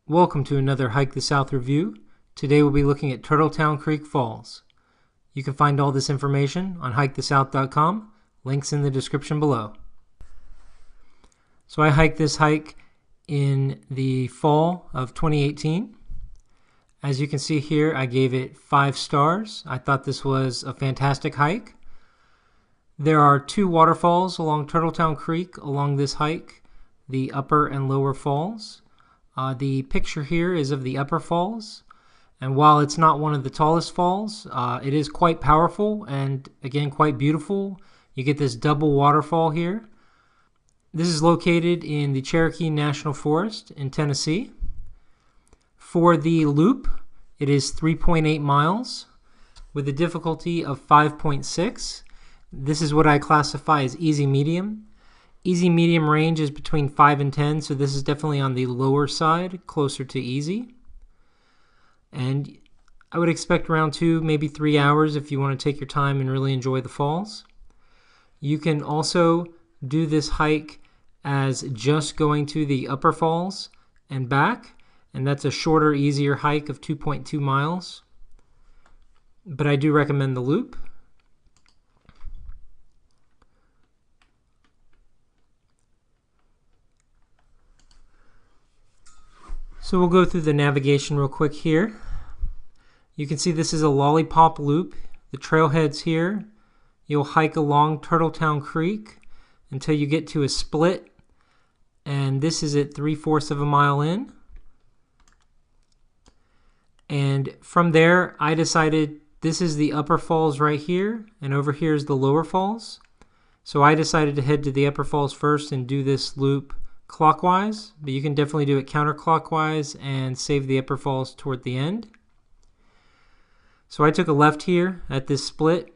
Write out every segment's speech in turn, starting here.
Welcome to another Hike the South review. Today we'll be looking at Turtletown Creek Falls. You can find all this information on hikethesouth.com, links in the description below. So I hiked this hike in the fall of 2018. As you can see here, I gave it 5 stars. I thought this was a fantastic hike. There are 2 waterfalls along Turtletown Creek along this hike, the upper and lower falls. The picture here is of the upper falls, and while it's not one of the tallest falls, it is quite powerful and again quite beautiful. You get this double waterfall here. This is located in the Cherokee National Forest in Tennessee. For the loop, it is 3.8 miles with a difficulty of 5.6. This is what I classify as easy medium. Easy medium range is between 5 and 10, so this is definitely on the lower side, closer to easy. And I would expect around 2, maybe 3 hours if you want to take your time and really enjoy the falls. You can also do this hike as just going to the upper falls and back, and that's a shorter, easier hike of 2.2 miles. But I do recommend the loop. So we'll go through the navigation real quick here. You can see this is a lollipop loop. The trailhead's here. You'll hike along Turtletown Creek until you get to a split, and this is at 3/4 of a mile in. And from there, I decided this is the upper falls right here, and over here is the lower falls. So I decided to head to the upper falls first and do this loop clockwise, but you can definitely do it counterclockwise and save the upper falls toward the end. So I took a left here at this split.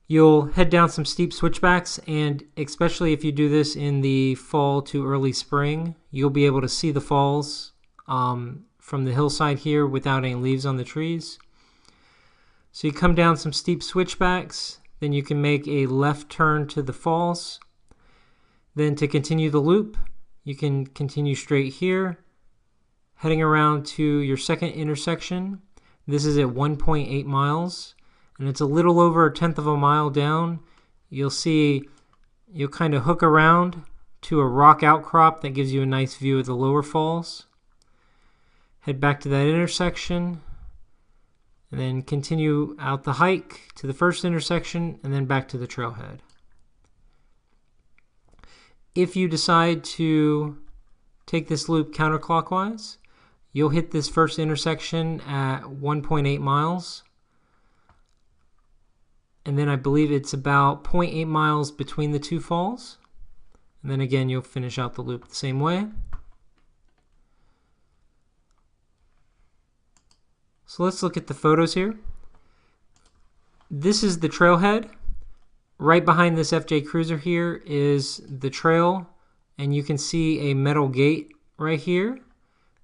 You'll head down some steep switchbacks, and especially if you do this in the fall to early spring, you'll be able to see the falls from the hillside here without any leaves on the trees. So you come down some steep switchbacks, then you can make a left turn to the falls. Then to continue the loop, you can continue straight here, heading around to your second intersection. This is at 1.8 miles, and it's a little over 1/10 of a mile down. You'll see you'll kind of hook around to a rock outcrop that gives you a nice view of the lower falls. Head back to that intersection, and then continue out the hike to the first intersection, and then back to the trailhead. If you decide to take this loop counterclockwise, you'll hit this first intersection at 1.8 miles. And then I believe it's about 0.8 miles between the 2 falls. And then again, you'll finish out the loop the same way. So let's look at the photos here. This is the trailhead. Right behind this FJ Cruiser here is the trail, and you can see a metal gate right here.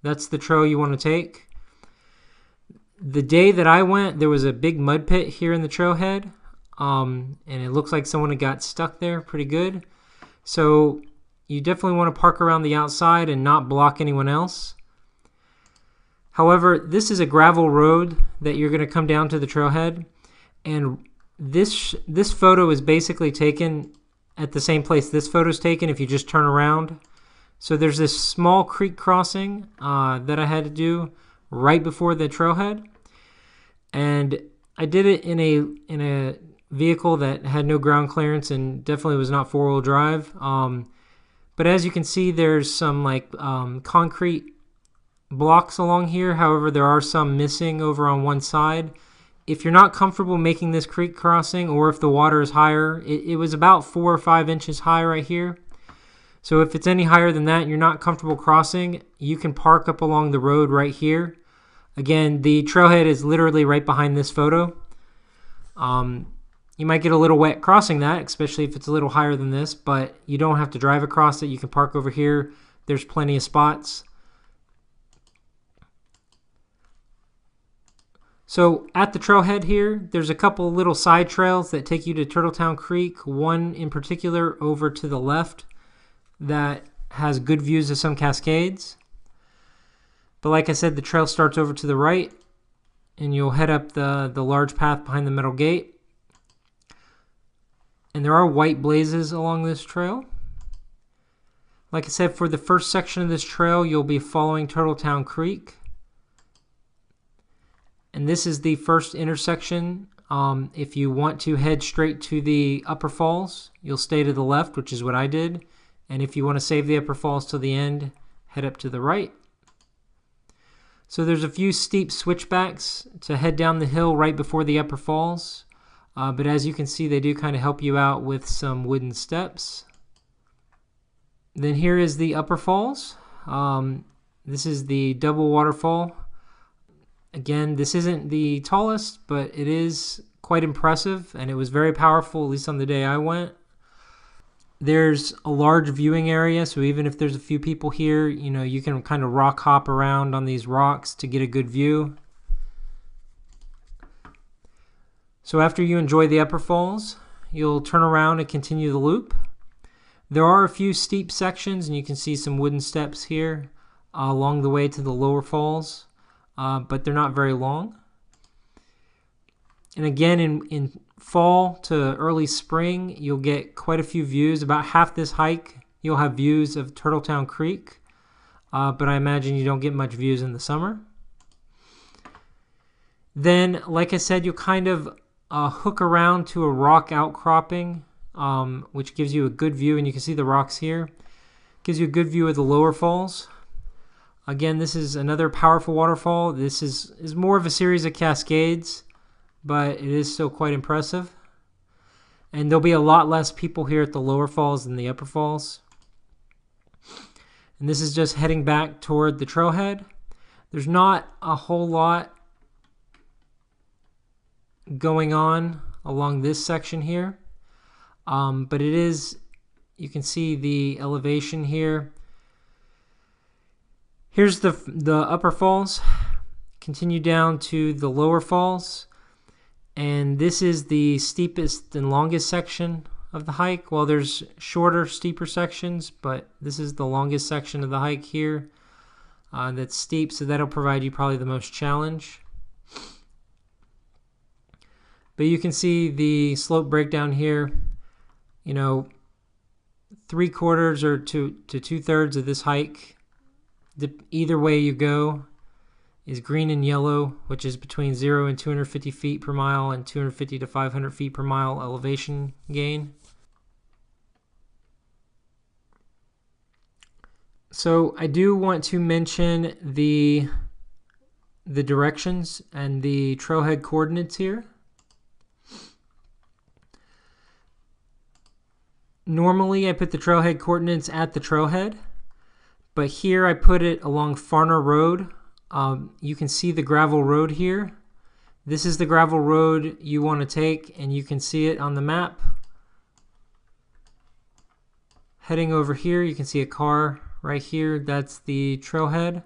That's the trail you want to take. The day that I went, there was a big mud pit here in the trailhead, and it looks like someone had got stuck there pretty good. So you definitely want to park around the outside and not block anyone else. However, this is a gravel road that you're going to come down to the trailhead, and this photo is basically taken at the same place this photo is taken if you just turn around. So there's this small creek crossing that I had to do right before the trailhead, and I did it in a vehicle that had no ground clearance and definitely was not 4-wheel drive. But as you can see, there's some concrete blocks along here. However, there are some missing over on one side. If you're not comfortable making this creek crossing, or if the water is higher, it was about 4 or 5 inches high right here. So if it's any higher than that and you're not comfortable crossing, you can park up along the road right here. Again, the trailhead is literally right behind this photo. You might get a little wet crossing that, especially if it's a little higher than this, but you don't have to drive across it. You can park over here. There's plenty of spots. So at the trailhead here, there's a couple little side trails that take you to Turtletown Creek. One in particular over to the left that has good views of some cascades. But like I said, the trail starts over to the right, and you'll head up the large path behind the metal gate. And there are white blazes along this trail. Like I said, for the first section of this trail, you'll be following Turtletown Creek. And this is the first intersection. If you want to head straight to the upper falls, you'll stay to the left, which is what I did. And if you want to save the upper falls to the end, head up to the right. So there's a few steep switchbacks to head down the hill right before the upper falls. But as you can see, they do kind of help you out with some wooden steps. Then here is the upper falls. This is the double waterfall. Again, this isn't the tallest, but it is quite impressive, and it was very powerful, at least on the day I went. There's a large viewing area, so even if there's a few people here, you can kind of rock hop around on these rocks to get a good view. So after you enjoy the upper falls, you'll turn around and continue the loop. There are a few steep sections, and you can see some wooden steps here along the way to the lower falls, but they're not very long. And again, in fall to early spring, you'll get quite a few views. About half this hike, you'll have views of Turtletown Creek, but I imagine you don't get much views in the summer. Then, like I said, you'll kind of hook around to a rock outcropping, which gives you a good view, and you can see the rocks here. Gives you a good view of the lower falls. Again, this is another powerful waterfall. This is more of a series of cascades, but it is still quite impressive. And there'll be a lot less people here at the lower falls than the upper falls. And this is just heading back toward the trailhead. There's not a whole lot going on along this section here, but it is, you can see the elevation here. Here's the upper falls. Continue down to the lower falls, and this is the steepest and longest section of the hike. Well, there's shorter, steeper sections, but this is the longest section of the hike here that's steep, so that'll provide you probably the most challenge. But you can see the slope breakdown here. 3/4 or to 2/3 of this hike, either way you go, is green and yellow, which is between 0 and 250 feet per mile and 250 to 500 feet per mile elevation gain. So I do want to mention the directions and the trailhead coordinates here. Normally I put the trailhead coordinates at the trailhead, but here I put it along Farner Road. You can see the gravel road here. This is the gravel road you want to take, and you can see it on the map. Heading over here, you can see a car right here. That's the trailhead.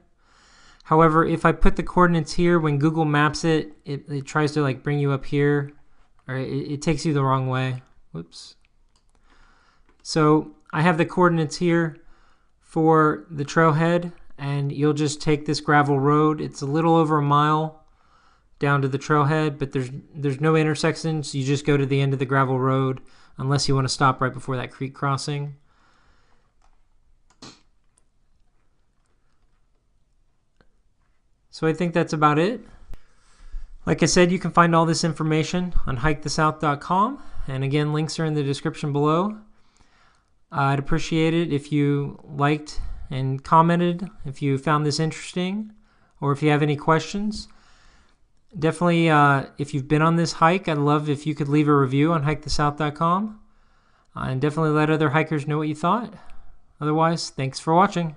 However, if I put the coordinates here, when Google Maps it tries to bring you up here, or it takes you the wrong way. Whoops. So I have the coordinates here for the trailhead, and you'll just take this gravel road. It's a little over a mile down to the trailhead, but there's no intersections. You just go to the end of the gravel road unless you want to stop right before that creek crossing. So I think that's about it. Like I said, you can find all this information on hikethesouth.com, and again, links are in the description below. I'd appreciate it if you liked and commented if you found this interesting, or if you have any questions. Definitely, if you've been on this hike, I'd love if you could leave a review on hikethesouth.com, and definitely let other hikers know what you thought. Otherwise, thanks for watching.